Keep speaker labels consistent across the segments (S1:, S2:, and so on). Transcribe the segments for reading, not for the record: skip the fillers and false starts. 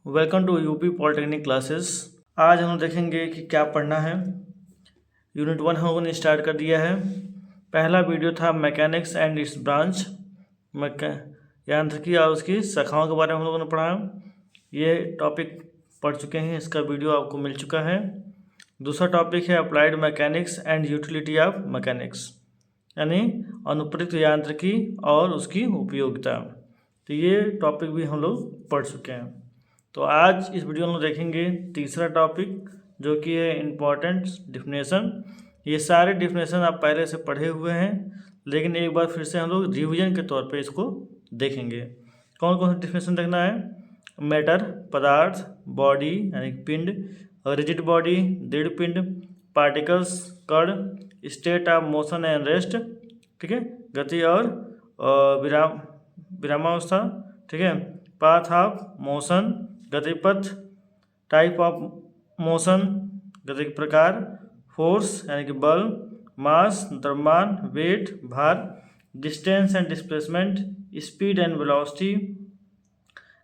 S1: Welcome to UP polytechnic classes. आज हम देखेंगे कि क्या पढ़ना है। यूनिट 1 हम लोगों ने स्टार्ट कर दिया है। पहला वीडियो था मैकेनिक्स एंड इट्स ब्रांच, यांत्रिकी और उसकी शाखाओं के बारे में हम लोगों ने पढ़ा। ये टॉपिक पढ़ चुके हैं, इसका वीडियो आपको मिल चुका है। दूसरा टॉपिक है applied mechanics and utility of mechanics, यानी अनुप्रयुक्त यांत्रिकी और उसकी उपयोगिता। तो ये टॉपिक भी हम लोग पढ़ चुके हैं। तो आज इस वीडियो में देखेंगे तीसरा टॉपिक, जो कि है इम्पॉर्टेंट डिफिनेशन। ये सारे डिफिनेशन आप पहले से पढ़े हुए हैं, लेकिन एक बार फिर से हम लोग रिवीजन के तौर पे इसको देखेंगे। कौन कौन सा डिफिनेशन देखना है? मैटर पदार्थ, बॉडी यानी पिंड, रिजिड बॉडी दृढ़ पिंड, पार्टिकल्स कण, state of motion and rest, ठीक है, गति और विरामावस्था, ठीक है, पाथ ऑफ मोशन गतिपथ, टाइप ऑफ मोशन गति के प्रकार, फोर्स यानी कि बल, मास द्रव्यमान, वेट भार, distance and displacement, speed and velocity,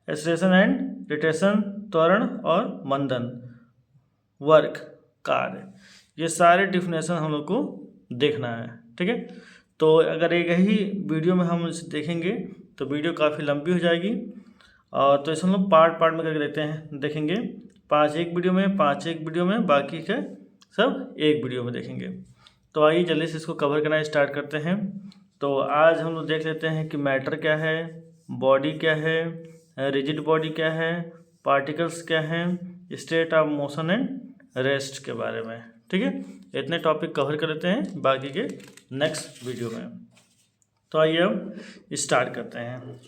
S1: acceleration and retention त्वरण और मंदन, वर्क कार्य। ये सारे डिफिनेशन हम लोग को देखना है, ठीक है। तो अगर एक ही वीडियो में हम इसे देखेंगे तो वीडियो काफ़ी लंबी हो जाएगी, और तो इसे हम लोग पार्ट पार्ट में करके देखेंगे। 5 एक वीडियो में, 5 एक वीडियो में, बाकी के सब एक वीडियो में देखेंगे। तो आइए जल्दी से इसको कवर करना स्टार्ट करते हैं। तो आज हम लोग देख लेते हैं कि मैटर क्या है, बॉडी क्या है, रिजिड बॉडी क्या है, पार्टिकल्स क्या हैं, state of motion and rest के बारे में, ठीक है। इतने टॉपिक कवर कर लेते हैं बाकी के नेक्स्ट वीडियो में। तो आइए अब स्टार्ट करते हैं,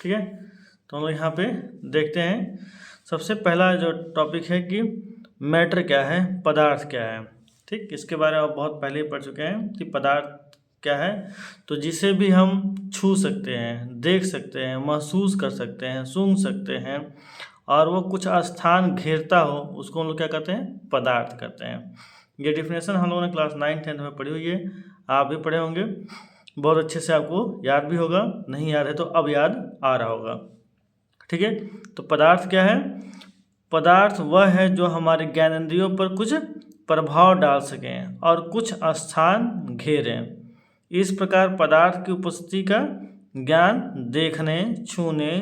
S1: ठीक है। तो हम लोग यहाँ पे देखते हैं, सबसे पहला जो टॉपिक है कि मैटर क्या है, पदार्थ क्या है, ठीक। इसके बारे में आप बहुत पहले ही पढ़ चुके हैं कि पदार्थ क्या है। तो जिसे भी हम छू सकते हैं, देख सकते हैं, महसूस कर सकते हैं, सूंघ सकते हैं, और वो कुछ स्थान घेरता हो, उसको हम लोग क्या कहते हैं? पदार्थ कहते हैं। ये डिफिनेशन हम लोगों ने क्लास 9-10 में पढ़ी हुई है, आप भी पढ़े होंगे, बहुत अच्छे से आपको याद भी होगा, नहीं याद है तो अब याद आ रहा होगा, ठीक है। तो पदार्थ क्या है? पदार्थ वह है जो हमारे ज्ञानेंद्रियों पर कुछ प्रभाव डाल सकें और कुछ स्थान घेरें। इस प्रकार पदार्थ की उपस्थिति का ज्ञान देखने, छूने,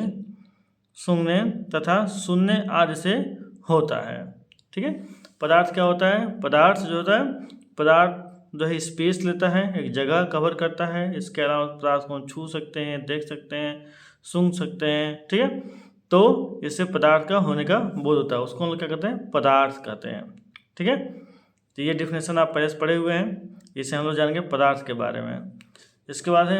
S1: सूंघने तथा सुनने आदि से होता है, ठीक है। पदार्थ क्या होता है? पदार्थ जो होता है, पदार्थ जो है स्पेस लेता है, एक जगह कवर करता है। इसके अलावा पदार्थ को हम छू सकते हैं, देख सकते हैं, सूंघ सकते हैं, ठीक है। तो इससे पदार्थ का होने का बोध होता है, उसको हम लोग क्या कहते हैं? पदार्थ कहते हैं, ठीक है। तो ये डिफिनेशन आप पहले से पढ़े हुए हैं, इसे हम लोग जानेंगे पदार्थ के बारे में। इसके बाद है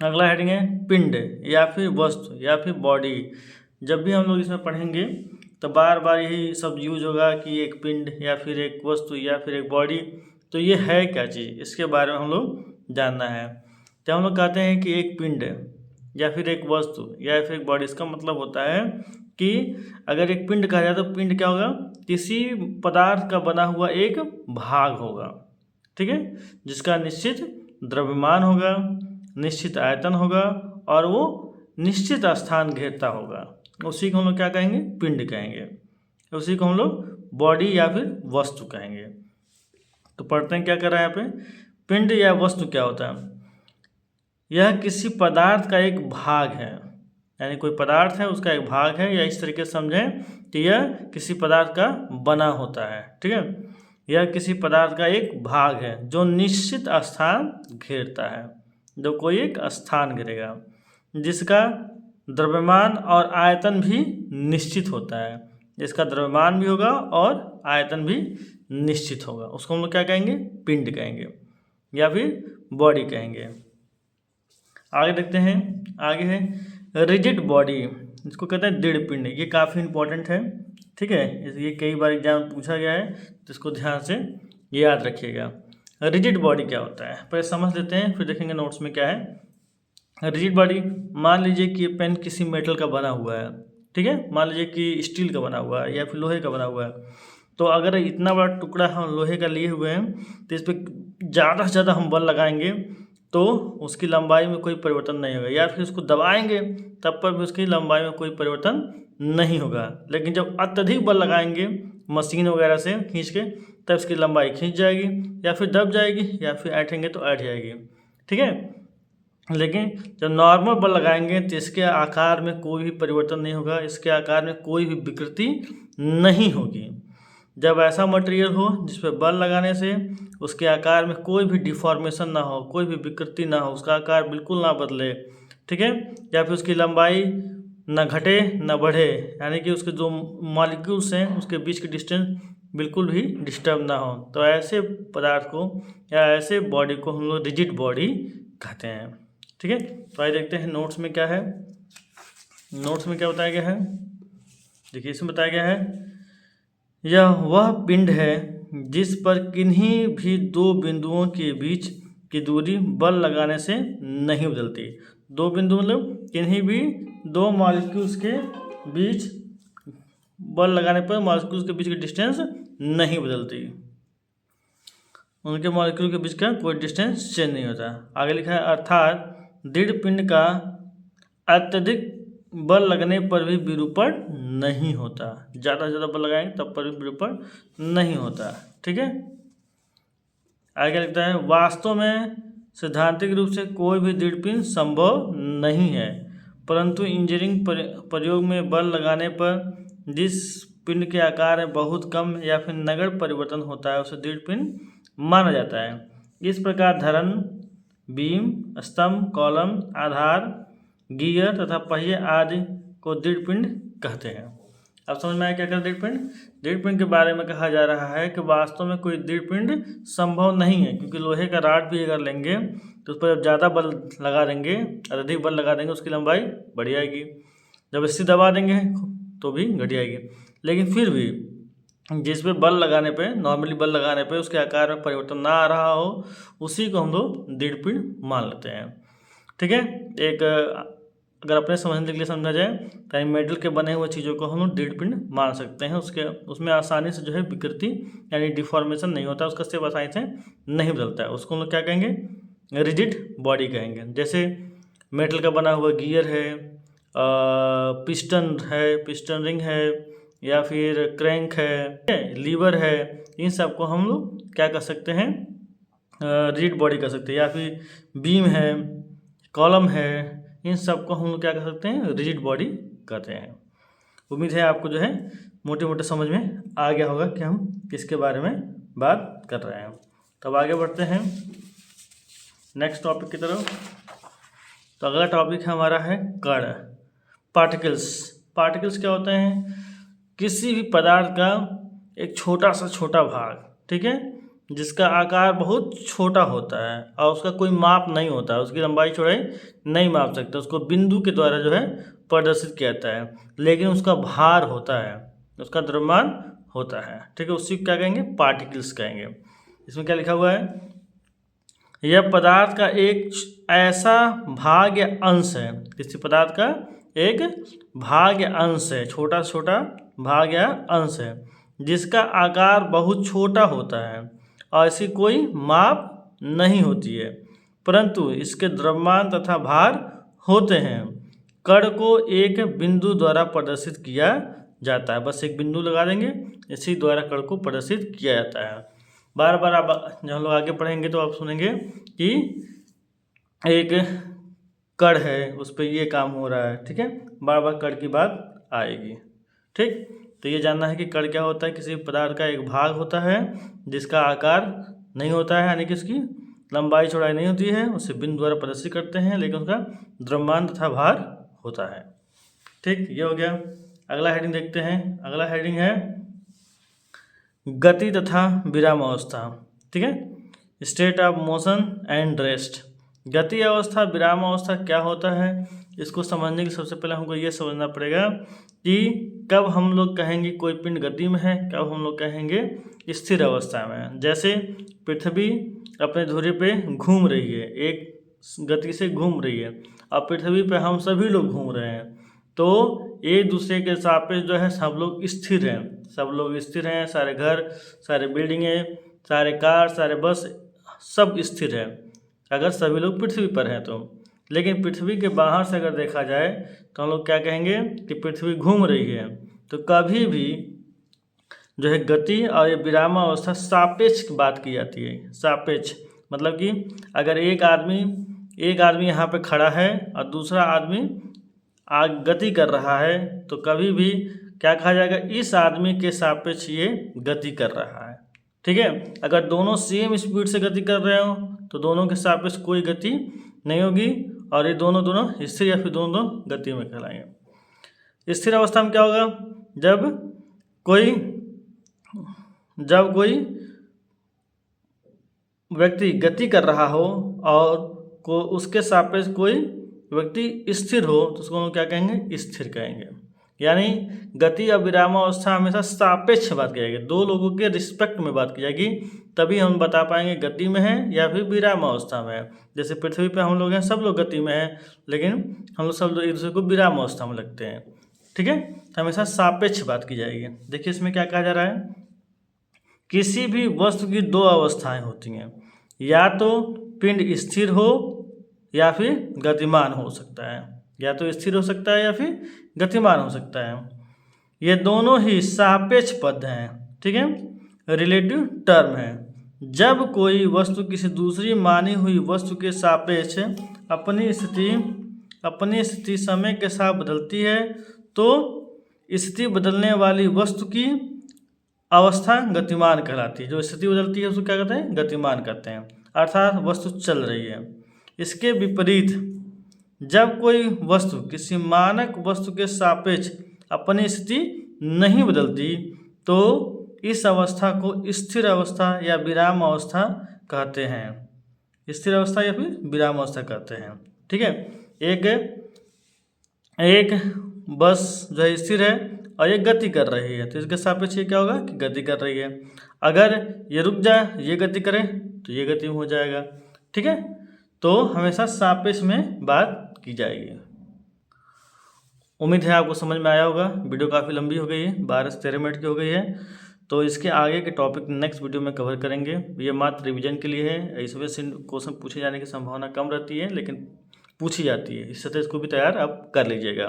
S1: अगला हेडिंग है पिंड या फिर वस्तु या फिर बॉडी। जब भी हम लोग इसमें पढ़ेंगे तो बार बार यही सब यूज होगा कि एक पिंड या फिर एक वस्तु या फिर एक बॉडी। तो ये है क्या चीज़, इसके बारे में हम लोग जानना है। तो हम लोग कहते हैं कि एक पिंड या फिर एक वस्तु या फिर एक बॉडी, इसका मतलब होता है कि अगर एक पिंड कहा जाए तो पिंड क्या होगा? किसी पदार्थ का बना हुआ एक भाग होगा, ठीक है, जिसका निश्चित द्रव्यमान होगा, निश्चित आयतन होगा और वो निश्चित स्थान घेरता होगा। उसी को हम लोग क्या कहेंगे? पिंड कहेंगे। उसी को हम लोग बॉडी या फिर वस्तु कहेंगे। तो पढ़ते हैं क्या कर रहा है यहाँ पे। पिंड या वस्तु क्या होता है? यह किसी पदार्थ का एक भाग है, यानी कोई पदार्थ है उसका एक भाग है, या इस तरीके से समझें कि यह किसी पदार्थ का बना होता है, ठीक है। यह किसी पदार्थ का एक भाग है जो निश्चित स्थान घेरता है, जो कोई एक स्थान घेरेगा, जिसका द्रव्यमान और आयतन भी निश्चित होता है। जिसका द्रव्यमान भी होगा और आयतन भी निश्चित होगा, उसको हम लोग क्या कहेंगे? पिंड कहेंगे या फिर बॉडी कहेंगे। आगे देखते हैं, आगे है रिजिड बॉडी, इसको कहते हैं दृढ़ पिंड। ये काफ़ी इंपॉर्टेंट है, ठीक है, ये कई बार एग्जाम में पूछा गया है, तो इसको ध्यान से याद रखिएगा। रिजिड बॉडी क्या होता है पहले समझ लेते हैं, फिर देखेंगे नोट्स में क्या है। रिजिड बॉडी, मान लीजिए कि पेन किसी मेटल का बना हुआ है, ठीक है, मान लीजिए कि स्टील का बना हुआ है या फिर लोहे का बना हुआ है। तो अगर इतना बड़ा टुकड़ा हम लोहे का लिए हुए हैं तो इस पर ज़्यादा से ज़्यादा हम बल लगाएंगे तो उसकी लंबाई में कोई परिवर्तन नहीं होगा, या फिर उसको दबाएंगे तब पर भी उसकी लंबाई में कोई परिवर्तन नहीं होगा। लेकिन जब अत्यधिक बल लगाएंगे मशीन वगैरह से खींच के, तब इसकी लंबाई खींच जाएगी, या फिर दब जाएगी, या फिर ऐंठेंगे तो ऐंठ जाएगी। ठीक है। लेकिन जब नॉर्मल बल लगाएंगे तो इसके आकार में कोई भी परिवर्तन नहीं होगा, इसके आकार में कोई भी विकृति नहीं होगी। जब ऐसा मटेरियल हो जिस पर बल लगाने से उसके आकार में कोई भी डिफॉर्मेशन ना हो, कोई भी विकृति ना हो, उसका आकार बिल्कुल ना बदले, ठीक है, या फिर उसकी लंबाई ना घटे ना बढ़े, यानी कि उसके जो मॉलिक्यूल्स हैं उसके बीच की डिस्टेंस बिल्कुल भी डिस्टर्ब ना हो, तो ऐसे पदार्थ को या ऐसे बॉडी को हम लोग रिजिड बॉडी कहते हैं। ठीक है। तो आइए देखते हैं नोट्स में क्या है। नोट्स में क्या बताया गया है, देखिए इसमें बताया गया है, यह वह पिंड है जिस पर किन्हीं भी दो बिंदुओं के बीच की दूरी बल लगाने से नहीं बदलती। दो बिंदु मतलब किन्हीं भी दो मॉलिक्यूल्स के बीच बल लगाने पर मॉलिक्यूल्स के बीच की डिस्टेंस नहीं बदलती, उनके मॉलिक्यूल के बीच का कोई डिस्टेंस चेंज नहीं होता। आगे लिखा है, अर्थात दृढ़ पिंड का अत्यधिक बल लगने पर भी विरूपण नहीं होता। ज़्यादा से ज़्यादा बल लगाएंगे तब पर भी विरूपण नहीं होता। ठीक है। आगे लिखता है, वास्तव में सैद्धांतिक रूप से कोई भी दृढ़ पिंड संभव नहीं है, परंतु इंजीनियरिंग प्रयोग में बल लगाने पर जिस पिंड के आकार में बहुत कम या फिर नगण्य परिवर्तन होता है उसे दृढ़ पिंड माना जाता है। इस प्रकार धरन, बीम, स्तंभ, कॉलम, आधार, गियर तथा पहिए आदि को दृढ़ पिंड कहते हैं। अब समझ में आया क्या कर दृढ़ पिंड। दृढ़ पिंड के बारे में कहा जा रहा है कि वास्तव में कोई दृढ़ पिंड संभव नहीं है, क्योंकि लोहे का रॉड भी अगर लेंगे तो उस पर जब ज़्यादा बल लगा देंगे, अधिक बल लगा देंगे, उसकी लंबाई बढ़ जाएगी। जब इसी दबा देंगे तो भी घट जाएगी। लेकिन फिर भी जिस पे बल लगाने पे, नॉर्मली बल लगाने पे उसके आकार में परिवर्तन ना आ रहा हो, उसी को हम लोग दृढ़ पिंड मान लेते हैं। ठीक है। एक अगर अपने समझने के लिए समझा जाए तो मेटल के बने हुए चीज़ों को हम लोग दृढ़ पिंड मान सकते हैं। उसमें आसानी से जो है विकृति यानी डिफॉर्मेशन नहीं होता, उसका शेप आसानी से नहीं बदलता है, उसको हम लोग क्या कहेंगे, रिजिड बॉडी कहेंगे। जैसे मेटल का बना हुआ गियर है, पिस्टन है, पिस्टन रिंग है, या फिर क्रैंक है, लीवर है, इन सब को हम लोग क्या कर सकते हैं, रिजिड बॉडी कर सकते हैं। या फिर बीम है, कॉलम है, इन सब को हम लोग क्या कर सकते हैं, रिजिड बॉडी कहते हैं। उम्मीद है आपको जो है मोटे मोटे समझ में आ गया होगा कि हम किसके बारे में बात कर रहे हैं। तब आगे बढ़ते हैं नेक्स्ट टॉपिक की तरफ। तो अगला टॉपिक हमारा है कण, पार्टिकल्स। पार्टिकल्स क्या होते हैं, किसी भी पदार्थ का एक छोटा सा छोटा भाग, ठीक है, जिसका आकार बहुत छोटा होता है और उसका कोई माप नहीं होता है, उसकी लंबाई चौड़ाई नहीं माप सकते, उसको बिंदु के द्वारा जो है प्रदर्शित किया जाता है, लेकिन उसका भार होता है, उसका द्रव्यमान होता है। ठीक है, उसी को क्या कहेंगे, पार्टिकल्स कहेंगे। इसमें क्या लिखा हुआ है, यह पदार्थ का एक ऐसा भाग या अंश है, किसी पदार्थ का एक भाग या अंश है, छोटा छोटा भाग या अंश है, जिसका आकार बहुत छोटा होता है और ऐसी कोई माप नहीं होती है, परंतु इसके द्रव्यमान तथा भार होते हैं। कण को एक बिंदु द्वारा प्रदर्शित किया जाता है, बस एक बिंदु लगा देंगे, इसी द्वारा कण को प्रदर्शित किया जाता है। बार बार आप जब हम लोग आगे पढ़ेंगे तो आप सुनेंगे कि एक कण है, उस पर ये काम हो रहा है। ठीक है, बार बार कण की बात आएगी। ठीक, तो ये जानना है कि कण क्या होता है, किसी पदार्थ का एक भाग होता है जिसका आकार नहीं होता है, यानी कि उसकी लंबाई चौड़ाई नहीं होती है, उसे बिंदु द्वारा प्रदर्शित करते हैं, लेकिन उसका द्रव्यमान तथा भार होता है। ठीक, ये हो गया। अगला हेडिंग देखते हैं। अगला हेडिंग है गति तथा विराम अवस्था। ठीक है, state of motion and rest. गति अवस्था, विराम अवस्था क्या होता है, इसको समझने के सबसे पहले हमको ये समझना पड़ेगा कि कब हम लोग कहेंगे कोई पिंड गति में है, कब हम लोग कहेंगे स्थिर अवस्था में। जैसे पृथ्वी अपने धुरे पे घूम रही है, एक गति से घूम रही है, और पृथ्वी पे हम सभी लोग घूम रहे हैं, तो एक दूसरे के सापेक्ष जो है सब लोग स्थिर हैं, सब लोग स्थिर हैं, सारे घर, सारे बिल्डिंगें, सारे कार, सारे बस सब स्थिर हैं, अगर सभी लोग पृथ्वी पर हैं तो। लेकिन पृथ्वी के बाहर से अगर देखा जाए तो हम लोग क्या कहेंगे कि पृथ्वी घूम रही है। तो कभी भी जो है गति और ये विरामावस्था सापेक्ष की बात की जाती है। सापेक्ष मतलब कि अगर एक आदमी यहाँ पे खड़ा है और दूसरा आदमी गति कर रहा है तो कभी भी क्या कहा जाएगा, इस आदमी के सापेक्ष ये गति कर रहा है। ठीक है, अगर दोनों सेम स्पीड से गति कर रहे हो तो दोनों के सापेक्ष कोई गति नहीं होगी और ये दोनों स्थिर या फिर दोनों गति में कहलाएंगे। स्थिर अवस्था में क्या होगा, जब कोई व्यक्ति गति कर रहा हो और उसके सापेक्ष कोई व्यक्ति स्थिर हो तो उसको हम क्या कहेंगे, स्थिर कहेंगे। यानी गति और विरामावस्था हमेशा सापेक्ष बात की जाएगी, दो लोगों के रिस्पेक्ट में बात की जाएगी, तभी हम बता पाएंगे गति में है या फिर विरामावस्था में है। जैसे पृथ्वी पे हम लोग हैं, सब लोग गति में हैं, लेकिन हम लोग सब लोग एक दूसरे को विरामावस्था में लगते हैं। ठीक है, तो हमेशा सापेक्ष बात की जाएगी। देखिए इसमें क्या कहा जा रहा है, किसी भी वस्तु की दो अवस्थाएं होती हैं, या तो पिंड स्थिर हो या फिर गतिमान हो सकता है, या तो स्थिर हो सकता है या फिर गतिमान हो सकता है। ये दोनों ही सापेक्ष पद हैं। ठीक है, रिलेटिव टर्म है। जब कोई वस्तु किसी दूसरी मानी हुई वस्तु के सापेक्ष अपनी स्थिति समय के साथ बदलती है तो स्थिति बदलने वाली वस्तु की अवस्था गतिमान कहलाती है। जो स्थिति बदलती है उसको क्या कहते हैं, गतिमान कहते हैं, अर्थात वस्तु चल रही है। इसके विपरीत जब कोई वस्तु किसी मानक वस्तु के सापेक्ष अपनी स्थिति नहीं बदलती तो इस अवस्था को स्थिर अवस्था या विराम अवस्था कहते हैं। स्थिर अवस्था या फिर विराम अवस्था कहते हैं। ठीक है, एक बस जो है स्थिर है और ये गति कर रही है तो इसके सापेक्ष ये क्या होगा कि गति कर रही है। अगर ये रुक जाए, ये गति करे तो ये गति में हो जाएगा। ठीक है, तो हमेशा सापेक्ष में बात की जाएगी। उम्मीद है आपको समझ में आया होगा। वीडियो काफ़ी लंबी हो गई है, 12 से 13 मिनट की हो गई है, तो इसके आगे के टॉपिक नेक्स्ट वीडियो में कवर करेंगे। ये मात्र रिवीजन के लिए है, इस वजह से क्वेश्चन पूछे जाने की संभावना कम रहती है, लेकिन पूछी जाती है, इससे तो इसको भी तैयार आप कर लीजिएगा।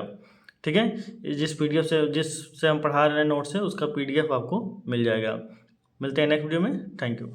S1: ठीक है, जिससे हम पढ़ा रहे हैं नोट से, उसका PDF आपको मिल जाएगा। मिलते हैं नेक्स्ट वीडियो में। Thank you.